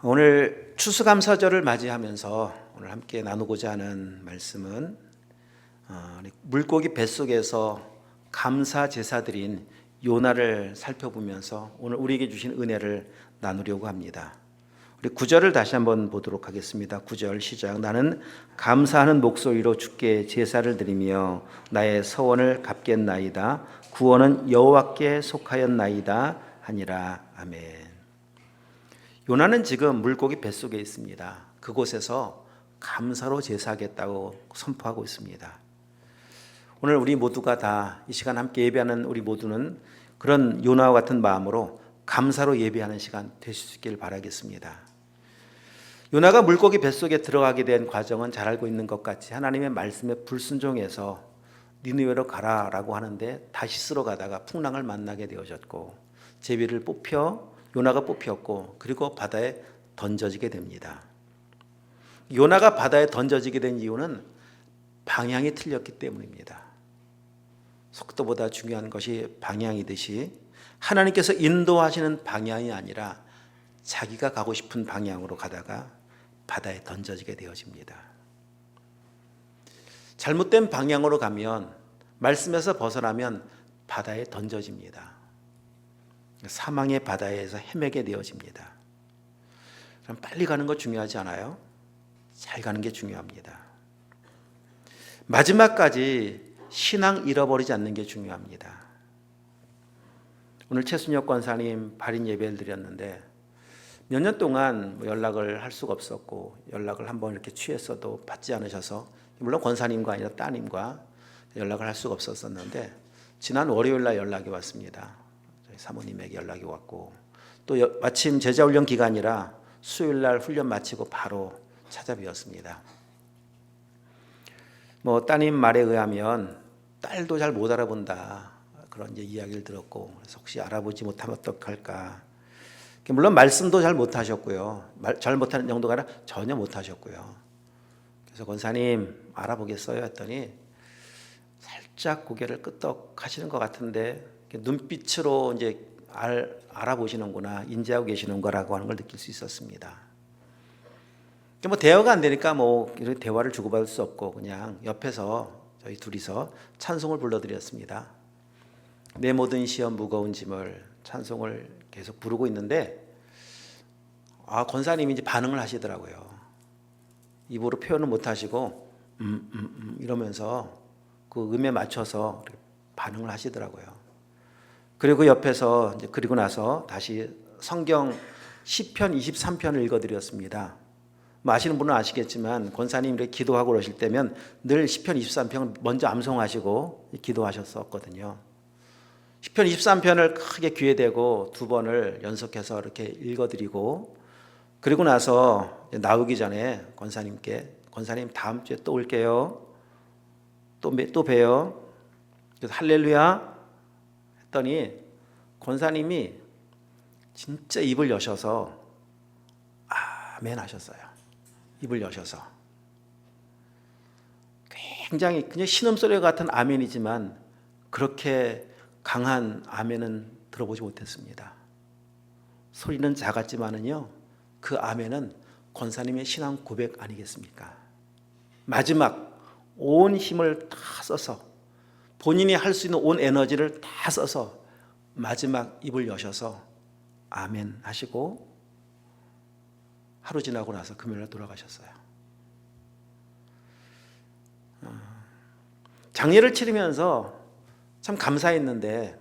오늘 추수감사절을 맞이하면서 오늘 함께 나누고자 하는 말씀은 물고기 뱃속에서 감사 제사드린 요나를 살펴보면서 오늘 우리에게 주신 은혜를 나누려고 합니다. 우리 9절을 다시 한번 보도록 하겠습니다. 9절 시작. 나는 감사하는 목소리로 주께 제사를 드리며 나의 서원을 갚겠나이다. 구원은 여호와께 속하였나이다 하니라. 아멘. 요나는 지금 물고기 뱃속에 있습니다. 그곳에서 감사로 제사하겠다고 선포하고 있습니다. 오늘 우리 모두가 다 이 시간 함께 예배하는 우리 모두는 그런 요나와 같은 마음으로 감사로 예배하는 시간 되실 수 있기를 바라겠습니다. 요나가 물고기 뱃속에 들어가게 된 과정은 잘 알고 있는 것 같이 하나님의 말씀에 불순종해서 니느웨로 가라라고 하는데 다시스로 가다가 풍랑을 만나게 되어졌고 제비를 요나가 뽑혔고 그리고 바다에 던져지게 됩니다. 요나가 바다에 던져지게 된 이유는 방향이 틀렸기 때문입니다. 속도보다 중요한 것이 방향이듯이 하나님께서 인도하시는 방향이 아니라 자기가 가고 싶은 방향으로 가다가 바다에 던져지게 되어집니다. 잘못된 방향으로 가면 말씀에서 벗어나면 바다에 던져집니다. 사망의 바다에서 헤매게 되어집니다. 그럼 빨리 가는 거 중요하지 않아요? 잘 가는 게 중요합니다. 마지막까지 신앙 잃어버리지 않는 게 중요합니다. 오늘 최순혁 권사님 발인 예배를 드렸는데 몇 년 동안 연락을 할 수가 없었고 연락을 한번 이렇게 취했어도 받지 않으셔서 물론 권사님과 아니라 따님과 연락을 할 수가 없었었는데 지난 월요일 날 연락이 왔습니다. 사모님에게 연락이 왔고 또 마침 제자훈련 기간이라 수요일 날 훈련 마치고 바로 찾아뵈었습니다. 따님 말에 의하면 딸도 잘 못 알아본다 그런 이제 이야기를 들었고 그래서 혹시 알아보지 못하면 어떡할까. 물론 말씀도 잘 못하셨고요. 잘 못하는 정도가 아니라 전혀 못하셨고요. 그래서 권사님 알아보겠어요 했더니 살짝 고개를 끄덕하시는 것 같은데 눈빛으로 이제 알아보시는구나, 인지하고 계시는 거라고 하는 걸 느낄 수 있었습니다. 대화가 안 되니까 이런 대화를 주고받을 수 없고 그냥 옆에서 저희 둘이서 찬송을 불러드렸습니다. 내 모든 시험 무거운 짐을 찬송을 계속 부르고 있는데 권사님이 이제 반응을 하시더라고요. 입으로 표현을 못 하시고 이러면서 그 음에 맞춰서 반응을 하시더라고요. 그리고 옆에서 이제 그리고 나서 다시 성경 시편 23편을 읽어드렸습니다. 아시는 분은 아시겠지만 권사님 이렇게 기도하고 그러실 때면 늘 시편 23편 먼저 암송하시고 기도하셨었거든요. 시편 23편을 크게 귀에 대고 2번을 연속해서 이렇게 읽어드리고 그리고 나서 나오기 전에 권사님께 권사님 다음 주에 또 올게요. 또 봬요. 그래서 할렐루야 했더니 권사님이 진짜 입을 여셔서 아멘 하셨어요. 입을 여셔서 굉장히 그냥 신음소리 같은 아멘이지만 그렇게 강한 아멘은 들어보지 못했습니다. 소리는 작았지만은요 그 아멘은 권사님의 신앙 고백 아니겠습니까? 마지막 온 힘을 다 써서 본인이 할 수 있는 온 에너지를 다 써서 마지막 입을 여셔서 아멘 하시고 하루 지나고 나서 금요일에 돌아가셨어요. 장례를 치르면서 참 감사했는데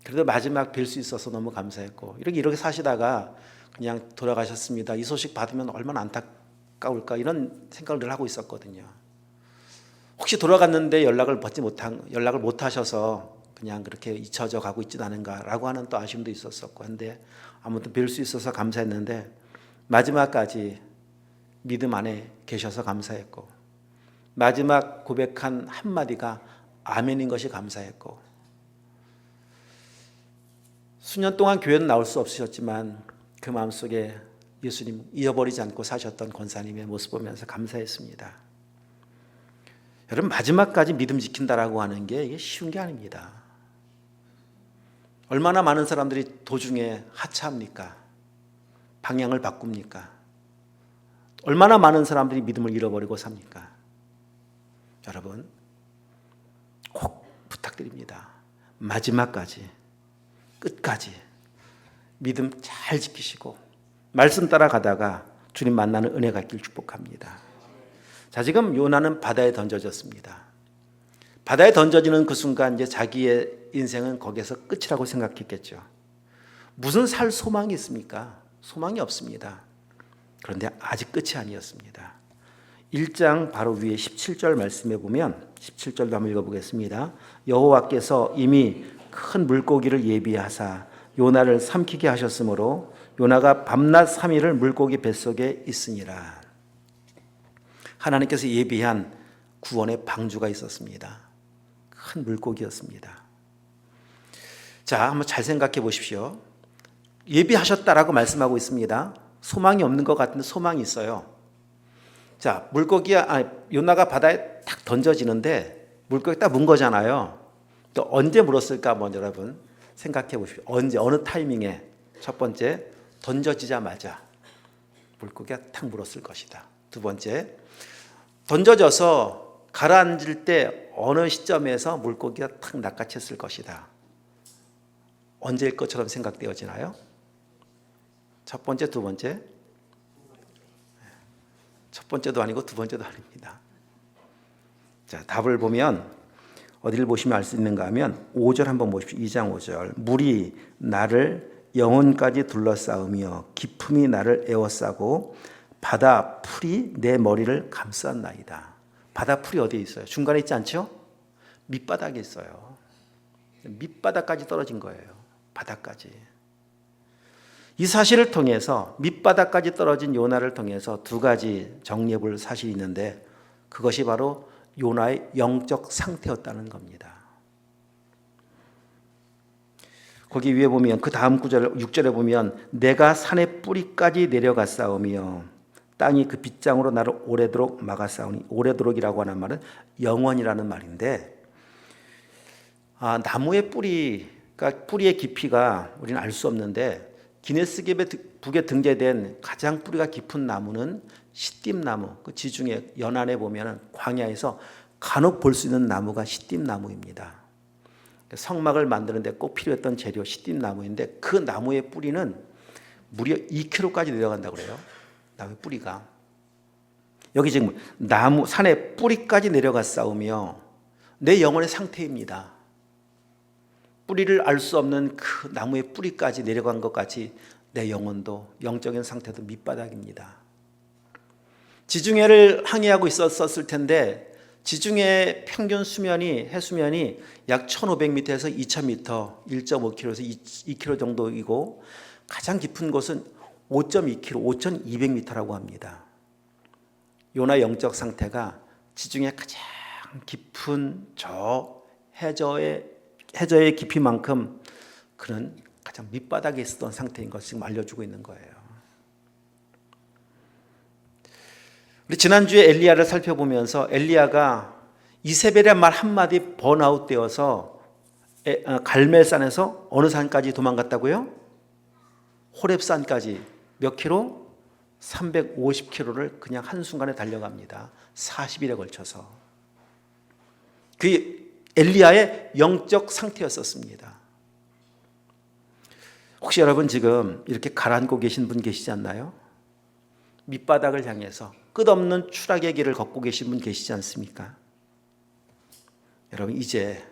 그래도 마지막 뵐 수 있어서 너무 감사했고 이렇게 사시다가 그냥 돌아가셨습니다. 이 소식 받으면 얼마나 안타까울까 이런 생각을 늘 하고 있었거든요. 혹시 돌아갔는데 연락을 못 하셔서 그냥 그렇게 잊혀져 가고 있지는 않은가라고 하는 또 아쉬움도 있었었고 한데 아무튼 뵐 수 있어서 감사했는데 마지막까지 믿음 안에 계셔서 감사했고 마지막 고백한 한마디가 아멘인 것이 감사했고 수년 동안 교회는 나올 수 없으셨지만 그 마음속에 예수님 잊어버리지 않고 사셨던 권사님의 모습 보면서 감사했습니다. 여러분 마지막까지 믿음 지킨다라고 하는 게 이게 쉬운 게 아닙니다. 얼마나 많은 사람들이 도중에 하차합니까? 방향을 바꿉니까? 얼마나 많은 사람들이 믿음을 잃어버리고 삽니까? 여러분, 꼭 부탁드립니다. 마지막까지, 끝까지 믿음 잘 지키시고 말씀 따라가다가 주님 만나는 은혜가 있길 축복합니다. 자, 지금 요나는 바다에 던져졌습니다. 바다에 던져지는 그 순간 이제 자기의 인생은 거기에서 끝이라고 생각했겠죠. 무슨 살 소망이 있습니까? 소망이 없습니다. 그런데 아직 끝이 아니었습니다. 1장 바로 위에 17절 말씀해 보면 17절도 한번 읽어보겠습니다. 여호와께서 이미 큰 물고기를 예비하사 요나를 삼키게 하셨으므로 요나가 밤낮 3일을 물고기 뱃속에 있으니라. 하나님께서 예비한 구원의 방주가 있었습니다. 큰 물고기였습니다. 자, 한번 잘 생각해 보십시오. 예비하셨다라고 말씀하고 있습니다. 소망이 없는 것 같은데 소망이 있어요. 자, 요나가 바다에 탁 던져지는데 물고기 딱 문 거잖아요. 또 언제 물었을까 한번 여러분 생각해 보십시오. 언제, 어느 타이밍에? 첫 번째, 던져지자마자 물고기가 탁 물었을 것이다. 두 번째, 던져져서 가라앉을 때 어느 시점에서 물고기가 탁 낚아챘을 것이다. 언제일 것처럼 생각되어지나요? 첫 번째, 두 번째? 첫 번째도 아니고 두 번째도 아닙니다. 자, 답을 보면 어디를 보시면 알 수 있는가 하면 5절 한번 보십시오. 2장 5절. 물이 나를 영혼까지 둘러싸으며 깊음이 나를 에워싸고 바다 풀이 내 머리를 감쌌나이다. 바다 풀이 어디에 있어요? 중간에 있지 않죠? 밑바닥에 있어요. 밑바닥까지 떨어진 거예요. 바닥까지. 이 사실을 통해서 밑바닥까지 떨어진 요나를 통해서 두 가지 정리해 볼 사실이 있는데 그것이 바로 요나의 영적 상태였다는 겁니다. 거기 위에 보면 그 다음 구절 6절에 보면 내가 산의 뿌리까지 내려갔사오며 땅이 그 빗장으로 나를 오래도록 막았사오니, 오래도록이라고 하는 말은 영원이라는 말인데, 나무의 뿌리의 깊이가 우리는 알 수 없는데 기네스북에 등재된 가장 뿌리가 깊은 나무는 시띠나무, 그 지중해 연안에 보면 광야에서 간혹 볼 수 있는 나무가 시띠나무입니다. 성막을 만드는데 꼭 필요했던 재료 시띠나무인데 그 나무의 뿌리는 무려 2km까지 내려간다고 그래요. 나무의 뿌리가. 여기 지금 산의 뿌리까지 내려갔사오며 내 영혼의 상태입니다. 뿌리를 알 수 없는 그 나무의 뿌리까지 내려간 것 같이 내 영혼도, 영적인 상태도 밑바닥입니다. 지중해를 항해하고 있었을 텐데 지중해 평균 해수면이 약 1,500m에서 2,000m, 1.5km에서 2km 정도이고 가장 깊은 곳은 5.2km, 5,200m라고 합니다. 요나 영적 상태가 지중해 가장 깊은 저 해저의 깊이만큼 그는 가장 밑바닥에 있었던 상태인 것을 지금 알려주고 있는 거예요. 우리 지난주에 엘리야를 살펴보면서 엘리야가 이세벨의 말 한마디 번아웃 되어서 갈멜산에서 어느 산까지 도망갔다고요? 호렙산까지 몇 킬로? 350km를 그냥 한순간에 달려갑니다. 40일에 걸쳐서. 그 엘리야의 영적 상태였었습니다. 혹시 여러분 지금 이렇게 가라앉고 계신 분 계시지 않나요? 밑바닥을 향해서 끝없는 추락의 길을 걷고 계신 분 계시지 않습니까? 여러분 이제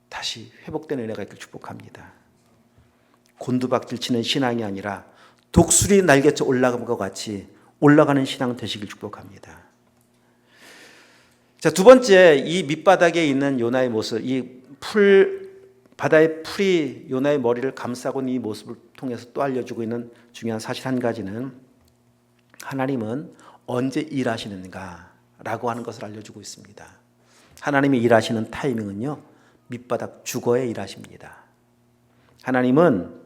다시 회복된 은혜가 있길 축복합니다. 곤두박질 치는 신앙이 아니라 독수리 날개쳐 올라간 것 같이 올라가는 신앙 되시길 축복합니다. 자, 두 번째, 이 밑바닥에 있는 요나의 모습, 바다의 풀이 요나의 머리를 감싸고 있는 이 모습을 통해서 또 알려주고 있는 중요한 사실 한 가지는 하나님은 언제 일하시는가라고 하는 것을 알려주고 있습니다. 하나님이 일하시는 타이밍은요, 밑바닥 주거에 일하십니다. 하나님은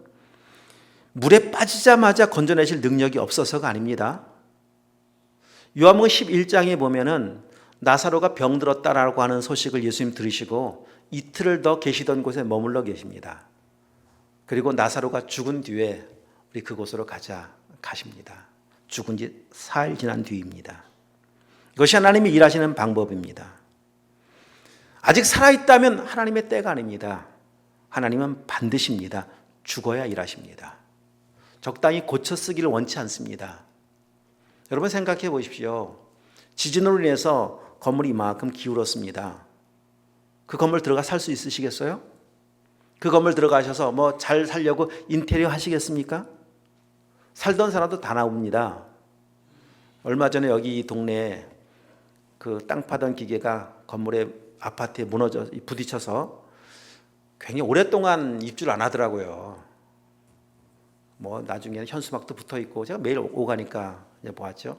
물에 빠지자마자 건져내실 능력이 없어서가 아닙니다. 요한복음 11장에 보면은 나사로가 병들었다라고 하는 소식을 예수님 들으시고 이틀을 더 계시던 곳에 머물러 계십니다. 그리고 나사로가 죽은 뒤에 우리 그곳으로 가자. 가십니다. 죽은 지 사흘 지난 뒤입니다. 이것이 하나님이 일하시는 방법입니다. 아직 살아있다면 하나님의 때가 아닙니다. 하나님은 반드시입니다. 죽어야 일하십니다. 적당히 고쳐 쓰기를 원치 않습니다. 여러분 생각해 보십시오. 지진으로 인해서 건물이 이만큼 기울었습니다. 그 건물 들어가 살 수 있으시겠어요? 그 건물 들어가셔서 뭐 잘 살려고 인테리어 하시겠습니까? 살던 사람도 다 나옵니다. 얼마 전에 여기 이 동네에 그 땅 파던 기계가 건물에 아파트에 무너져 부딪혀서 굉장히 오랫동안 입주를 안 하더라고요. 뭐 나중에는 현수막도 붙어 있고 제가 매일 오가니까 보았죠.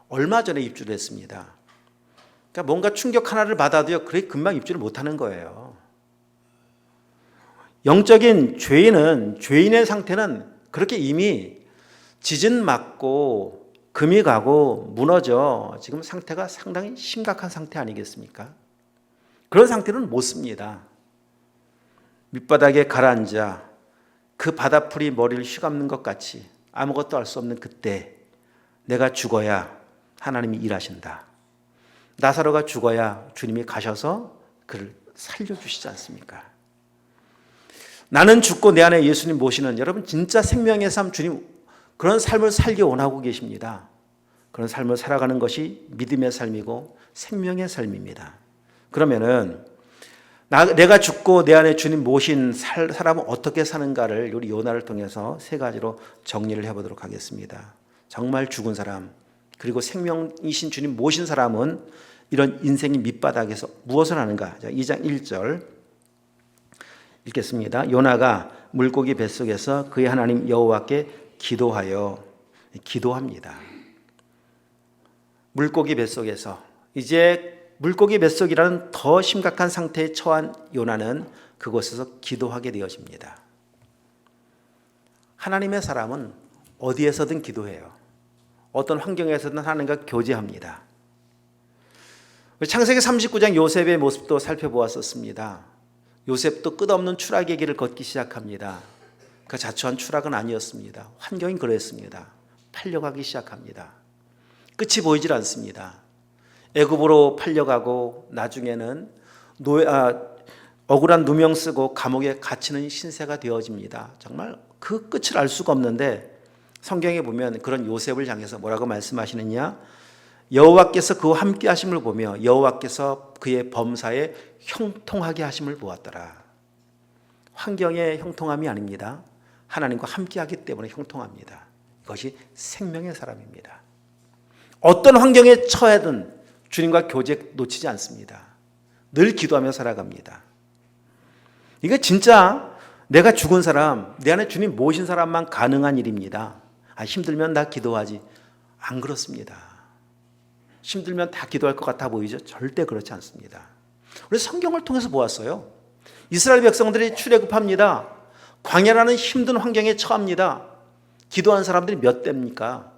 얼마 전에 입주를 했습니다. 그러니까 뭔가 충격 하나를 받아도요, 그래 금방 입주를 못하는 거예요. 영적인 죄인의 상태는 그렇게 이미 지진 맞고 금이 가고 무너져 지금 상태가 상당히 심각한 상태 아니겠습니까? 그런 상태는 못 씁니다. 밑바닥에 가라앉아 그 바다풀이 머리를 휘감는 것 같이 아무것도 할 수 없는 그때 내가 죽어야 하나님이 일하신다. 나사로가 죽어야 주님이 가셔서 그를 살려주시지 않습니까? 나는 죽고 내 안에 예수님 모시는 여러분 진짜 생명의 삶 주님 그런 삶을 살기 원하고 계십니다. 그런 삶을 살아가는 것이 믿음의 삶이고 생명의 삶입니다. 그러면은 내가 죽고 내 안에 주님 모신 사람은 어떻게 사는가를 우리 요나를 통해서 세 가지로 정리를 해보도록 하겠습니다. 정말 죽은 사람 그리고 생명이신 주님 모신 사람은 이런 인생의 밑바닥에서 무엇을 하는가? 2장 1절 읽겠습니다. 요나가 물고기 뱃속에서 그의 하나님 여호와께 기도합니다. 물고기 뱃속에서 이제 물고기 뱃속이라는 더 심각한 상태에 처한 요나는 그곳에서 기도하게 되어집니다. 하나님의 사람은 어디에서든 기도해요. 어떤 환경에서든 하나님과 교제합니다. 창세기 39장 요셉의 모습도 살펴보았었습니다. 요셉도 끝없는 추락의 길을 걷기 시작합니다. 그 자초한 추락은 아니었습니다. 환경이 그랬습니다. 팔려가기 시작합니다. 끝이 보이질 않습니다. 애굽으로 팔려가고 나중에는 억울한 누명 쓰고 감옥에 갇히는 신세가 되어집니다. 정말 그 끝을 알 수가 없는데 성경에 보면 그런 요셉을 향해서 뭐라고 말씀하시느냐? 여호와께서 그와 함께 하심을 보며 여호와께서 그의 범사에 형통하게 하심을 보았더라. 환경의 형통함이 아닙니다. 하나님과 함께 하기 때문에 형통합니다. 이것이 생명의 사람입니다. 어떤 환경에 처해든 주님과 교제 놓치지 않습니다. 늘 기도하며 살아갑니다. 이게 진짜 내가 죽은 사람, 내 안에 주님 모신 사람만 가능한 일입니다. 힘들면 나 기도하지. 안 그렇습니다. 힘들면 다 기도할 것 같아 보이죠? 절대 그렇지 않습니다. 우리 성경을 통해서 보았어요. 이스라엘 백성들이 출애굽합니다. 광야라는 힘든 환경에 처합니다. 기도하는 사람들이 몇 대입니까?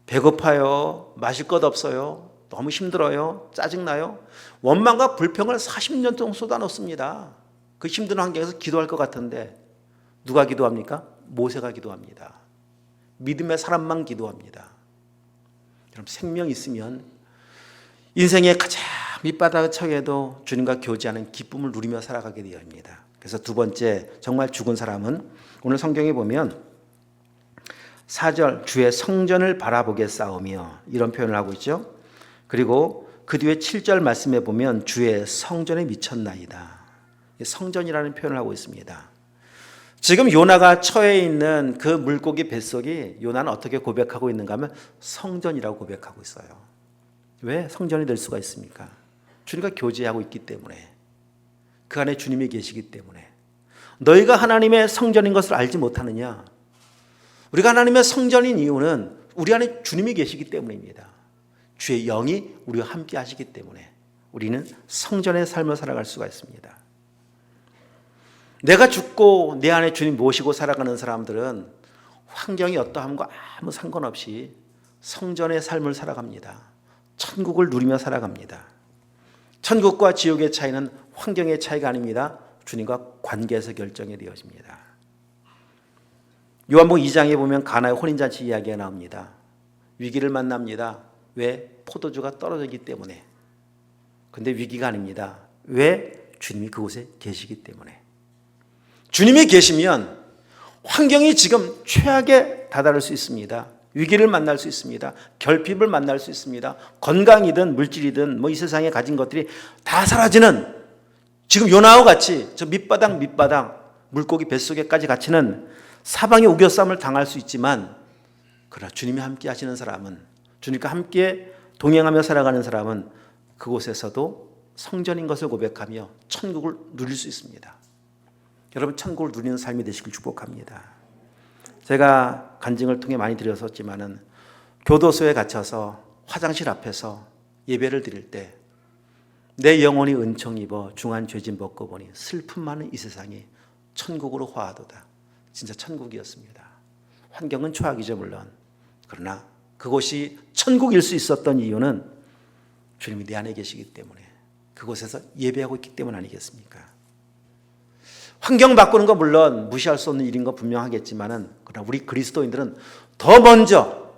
배고파요. 마실 것 없어요. 너무 힘들어요. 짜증나요. 원망과 불평을 40년 동안 쏟아놓습니다. 그 힘든 환경에서 기도할 것 같은데 누가 기도합니까? 모세가 기도합니다. 믿음의 사람만 기도합니다. 여러분 생명이 있으면 인생의 가장 밑바닥에 처해도 주님과 교제하는 기쁨을 누리며 살아가게 되어 있습니다. 그래서 두 번째 정말 죽은 사람은 오늘 성경에 보면 4절 주의 성전을 바라보겠사오며 이런 표현을 하고 있죠. 그리고 그 뒤에 7절 말씀에 보면 주의 성전에 미쳤나이다. 성전이라는 표현을 하고 있습니다. 지금 요나가 처해 있는 그 물고기 뱃속이 요나는 어떻게 고백하고 있는가 하면 성전이라고 고백하고 있어요. 왜 성전이 될 수가 있습니까? 주님과 교제하고 있기 때문에, 그 안에 주님이 계시기 때문에. 너희가 하나님의 성전인 것을 알지 못하느냐? 우리가 하나님의 성전인 이유는 우리 안에 주님이 계시기 때문입니다. 주의 영이 우리와 함께 하시기 때문에 우리는 성전의 삶을 살아갈 수가 있습니다. 내가 죽고 내 안에 주님 모시고 살아가는 사람들은 환경이 어떠함과 아무 상관없이 성전의 삶을 살아갑니다. 천국을 누리며 살아갑니다. 천국과 지옥의 차이는 환경의 차이가 아닙니다. 주님과 관계에서 결정이 되어집니다. 요한복음 2장에 보면 가나의 혼인잔치 이야기가 나옵니다. 위기를 만납니다. 왜? 포도주가 떨어지기 때문에. 근데 위기가 아닙니다. 왜? 주님이 그곳에 계시기 때문에. 주님이 계시면 환경이 지금 최악에 다다를 수 있습니다. 위기를 만날 수 있습니다. 결핍을 만날 수 있습니다. 건강이든 물질이든 이 세상에 가진 것들이 다 사라지는, 지금 요나와 같이 저 밑바닥 물고기 뱃속에까지 갇히는 사방의 우겨쌈을 당할 수 있지만, 그러나 주님이 함께 하시는 사람은, 주님과 함께 동행하며 살아가는 사람은 그곳에서도 성전인 것을 고백하며 천국을 누릴 수 있습니다. 여러분, 천국을 누리는 삶이 되시길 축복합니다. 제가 간증을 통해 많이 드렸었지만은 교도소에 갇혀서 화장실 앞에서 예배를 드릴 때 내 영혼이 은총 입어 중한 죄짐 벗고 보니 슬픔 많은 이 세상이 천국으로 화하도다. 진짜 천국이었습니다. 환경은 최악이죠, 물론. 그러나 그곳이 천국일 수 있었던 이유는 주님이 내 안에 계시기 때문에, 그곳에서 예배하고 있기 때문 아니겠습니까? 환경 바꾸는 건 물론 무시할 수 없는 일인 건 분명하겠지만은, 그러나 우리 그리스도인들은 더 먼저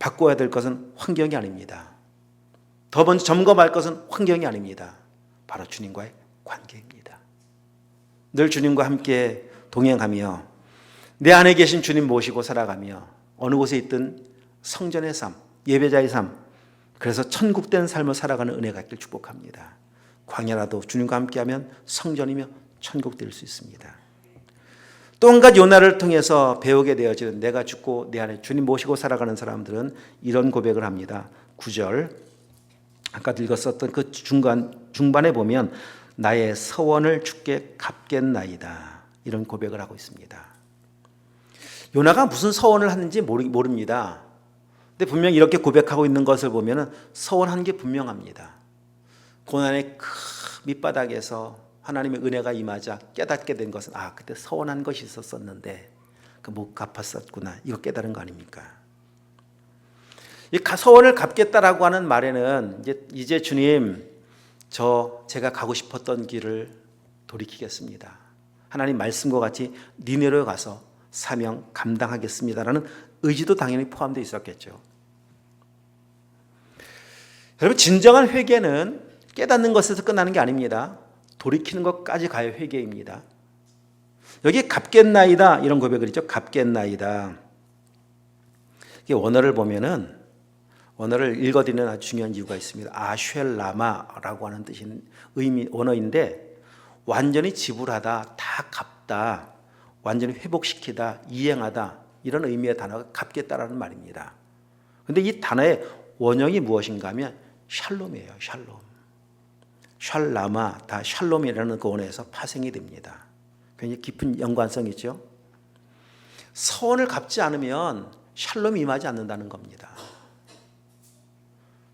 바꿔야 될 것은 환경이 아닙니다. 더 먼저 점검할 것은 환경이 아닙니다. 바로 주님과의 관계입니다. 늘 주님과 함께 동행하며 내 안에 계신 주님 모시고 살아가며 어느 곳에 있든 성전의 삶, 예배자의 삶, 그래서 천국된 삶을 살아가는 은혜가 있길 축복합니다. 광야라도 주님과 함께하면 성전이며 천국 될 수 있습니다. 또 한 가지 요나를 통해서 배우게 되어지는, 내가 죽고 내 안에 주님 모시고 살아가는 사람들은 이런 고백을 합니다. 9절, 아까 읽었었던 그 중반에 보면 나의 서원을 주께 갚겠나이다, 이런 고백을 하고 있습니다. 요나가 무슨 서원을 하는지 모릅니다. 근데 분명 이렇게 고백하고 있는 것을 보면 서원한 게 분명합니다. 고난의 큰 밑바닥에서 하나님의 은혜가 임하자 깨닫게 된 것은, 그때 서원한 것이 있었었는데 못 갚았었구나, 이거 깨달은 거 아닙니까? 이 서원을 갚겠다라고 하는 말에는 이제 주님, 제가 가고 싶었던 길을 돌이키겠습니다. 하나님 말씀과 같이 니네로 가서 사명 감당하겠습니다라는 의지도 당연히 포함되어 있었겠죠. 여러분, 진정한 회개는 깨닫는 것에서 끝나는 게 아닙니다. 돌이키는 것까지 가야 회개입니다. 여기 갚겠나이다, 이런 고백을 있죠. 갚겠나이다. 이게 원어를 보면은, 원어를 읽어드리는 아주 중요한 이유가 있습니다. 아쉘라마라고 하는 뜻인 원어인데, 완전히 지불하다, 다 갚다, 완전히 회복시키다, 이행하다, 이런 의미의 단어가 갚겠다라는 말입니다. 그런데 이 단어의 원형이 무엇인가 하면 샬롬이에요. 샬롬. 샬라마, 다 샬롬이라는 그 원어에서 파생이 됩니다. 굉장히 깊은 연관성이 있죠. 서원을 갚지 않으면 샬롬이 임하지 않는다는 겁니다.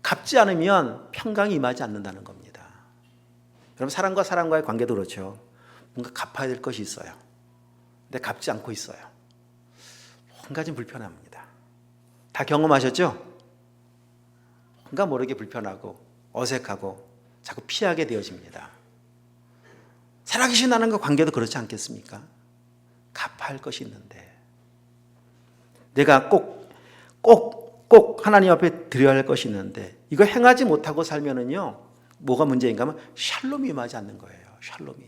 갚지 않으면 평강이 임하지 않는다는 겁니다. 여러분, 사람과 사람과의 관계도 그렇죠. 뭔가 갚아야 될 것이 있어요. 근데 갚지 않고 있어요. 한 가지 불편합니다. 다 경험하셨죠? 뭔가 모르게 불편하고 어색하고 자꾸 피하게 되어집니다. 살아계신 하나님과 관계도 그렇지 않겠습니까? 갚아야 할 것이 있는데, 내가 꼭 하나님 앞에 드려야 할 것이 있는데 이거 행하지 못하고 살면은요, 뭐가 문제인가 하면 샬롬이 임하지 않는 거예요. 샬롬이.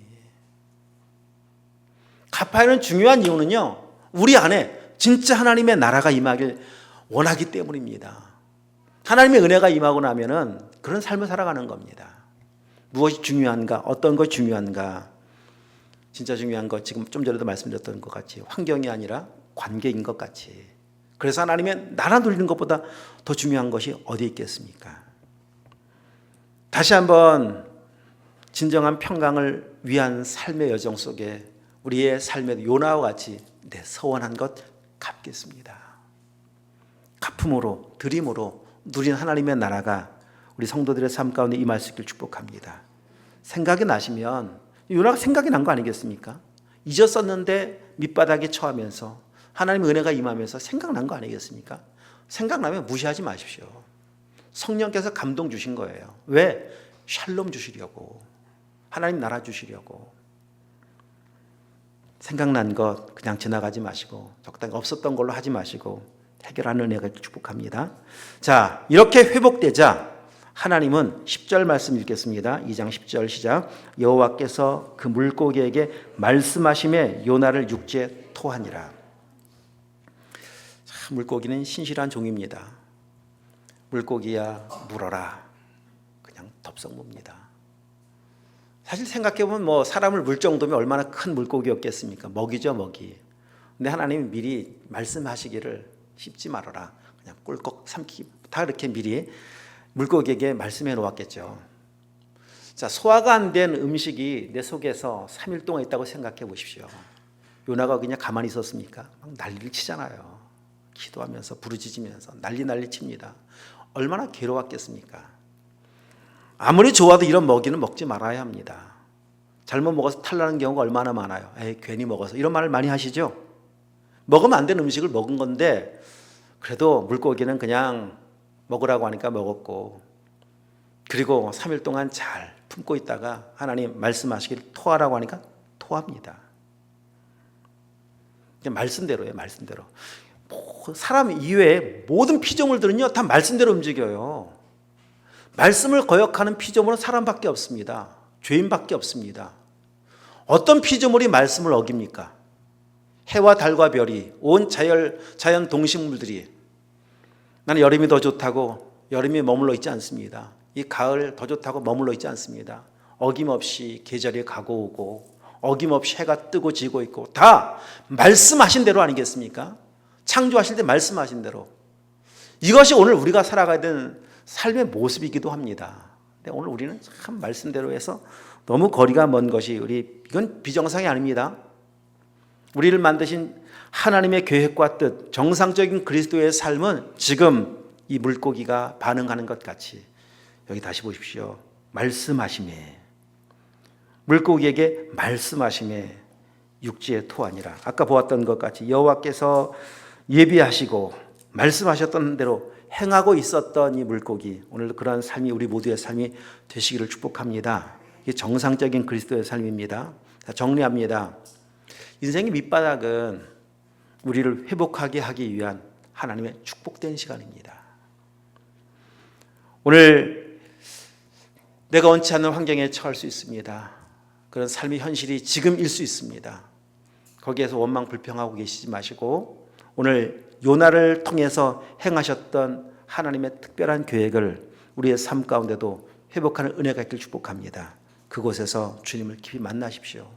갚아야 하는 중요한 이유는요, 우리 안에 진짜 하나님의 나라가 임하길 원하기 때문입니다. 하나님의 은혜가 임하고 나면은 그런 삶을 살아가는 겁니다. 무엇이 중요한가? 어떤 것이 중요한가? 진짜 중요한 것, 지금 좀 전에도 말씀드렸던 것 같이 환경이 아니라 관계인 것 같이. 그래서 하나님의 나라 누리는 것보다 더 중요한 것이 어디 있겠습니까? 다시 한번 진정한 평강을 위한 삶의 여정 속에 우리의 삶에도 요나와 같이 서원한 것 갚겠습니다. 갚음으로, 드림으로 누린 하나님의 나라가 우리 성도들의 삶 가운데 임할 수 있길 축복합니다. 생각이 나시면, 요나가 생각이 난 거 아니겠습니까? 잊었었는데 밑바닥에 처하면서 하나님의 은혜가 임하면서 생각난 거 아니겠습니까? 생각나면 무시하지 마십시오. 성령께서 감동 주신 거예요. 왜? 샬롬 주시려고, 하나님 나라 주시려고. 생각난 것 그냥 지나가지 마시고 적당히 없었던 걸로 하지 마시고 해결하는 은혜가 축복합니다. 자, 이렇게 회복되자 하나님은 10절 말씀 읽겠습니다. 2장 10절 시작. 여호와께서 그 물고기에게 말씀하심에 요나를 육지에 토하니라. 자, 물고기는 신실한 종입니다. 물고기야 물어라. 그냥 덥석무입니다. 사실 생각해보면 뭐 사람을 물 정도면 얼마나 큰 물고기였겠습니까? 먹이죠, 먹이. 근데 하나님이 미리 말씀하시기를 씹지 말아라. 그냥 꿀꺽 삼키기. 다 이렇게 미리 물고기에게 말씀해 놓았겠죠. 자, 소화가 안 된 음식이 내 속에서 3일 동안 있다고 생각해 보십시오. 요나가 그냥 가만히 있었습니까? 막 난리를 치잖아요. 기도하면서 부르짖으면서 난리 칩니다. 얼마나 괴로웠겠습니까? 아무리 좋아도 이런 먹이는 먹지 말아야 합니다. 잘못 먹어서 탈나는 경우가 얼마나 많아요. 에이, 괜히 먹어서 이런 말을 많이 하시죠. 먹으면 안 되는 음식을 먹은 건데 그래도 물고기는 그냥 먹으라고 하니까 먹었고, 그리고 3일 동안 잘 품고 있다가 하나님 말씀하시기를 토하라고 하니까 토합니다. 말씀대로예요, 말씀대로. 사람 이외에 모든 피조물들은요 다 말씀대로 움직여요. 말씀을 거역하는 피조물은 사람밖에 없습니다. 죄인밖에 없습니다. 어떤 피조물이 말씀을 어깁니까? 해와 달과 별이, 온 자연 동식물들이 나는 여름이 더 좋다고 여름이 머물러 있지 않습니다. 이 가을 더 좋다고 머물러 있지 않습니다. 어김없이 계절이 가고 오고 어김없이 해가 뜨고 지고 있고 다 말씀하신 대로 아니겠습니까? 창조하실 때 말씀하신 대로. 이것이 오늘 우리가 살아가야 되는 삶의 모습이기도 합니다. 근데 오늘 우리는 참 말씀대로 해서 너무 거리가 먼 것이 이건 비정상이 아닙니다. 우리를 만드신 하나님의 계획과 뜻, 정상적인 그리스도의 삶은 지금 이 물고기가 반응하는 것 같이 여기 다시 보십시오. 말씀하심에, 물고기에게 말씀하심에 육지에 토하니라. 아까 보았던 것 같이 여호와께서 예비하시고 말씀하셨던 대로 행하고 있었던 이 물고기, 오늘 그런 삶이 우리 모두의 삶이 되시기를 축복합니다. 이게 정상적인 그리스도의 삶입니다. 정리합니다. 인생의 밑바닥은 우리를 회복하게 하기 위한 하나님의 축복된 시간입니다. 오늘 내가 원치 않는 환경에 처할 수 있습니다. 그런 삶의 현실이 지금일 수 있습니다. 거기에서 원망 불평하고 계시지 마시고 오늘 요나를 통해서 행하셨던 하나님의 특별한 계획을 우리의 삶 가운데도 회복하는 은혜가 있길 축복합니다. 그곳에서 주님을 깊이 만나십시오.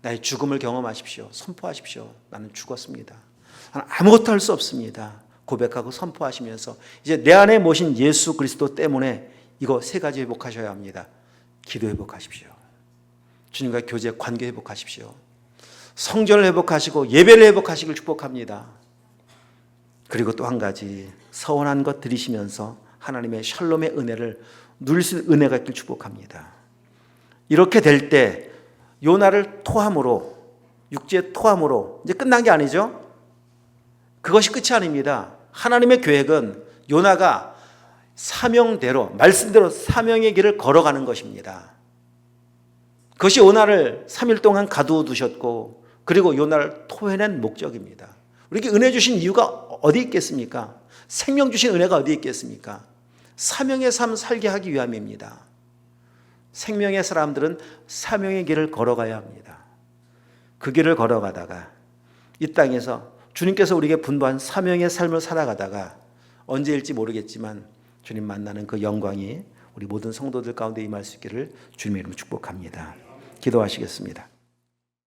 나의 죽음을 경험하십시오. 선포하십시오. 나는 죽었습니다. 나는 아무것도 할 수 없습니다. 고백하고 선포하시면서 이제 내 안에 모신 예수 그리스도 때문에 이거 세 가지 회복하셔야 합니다. 기도 회복하십시오. 주님과 교제 관계 회복하십시오. 성전을 회복하시고 예배를 회복하시길 축복합니다. 그리고 또 한 가지 서원한 것 드리시면서 하나님의 샬롬의 은혜를 누릴 수 있는 은혜가 있길 축복합니다. 이렇게 될 때 요나를 토함으로, 육지에 토함으로 이제 끝난 게 아니죠. 그것이 끝이 아닙니다. 하나님의 계획은 요나가 사명대로, 말씀대로 사명의 길을 걸어가는 것입니다. 그것이 요나를 3일 동안 가두어두셨고 그리고 요나를 토해낸 목적입니다. 우리에게 은혜 주신 이유가 어디 있겠습니까? 생명 주신 은혜가 어디 있겠습니까? 사명의 삶 살게 하기 위함입니다. 생명의 사람들은 사명의 길을 걸어가야 합니다. 그 길을 걸어가다가 이 땅에서 주님께서 우리에게 분부한 사명의 삶을 살아가다가 언제일지 모르겠지만 주님 만나는 그 영광이 우리 모든 성도들 가운데 임할 수 있기를 주님의 이름으로 축복합니다. 기도하시겠습니다.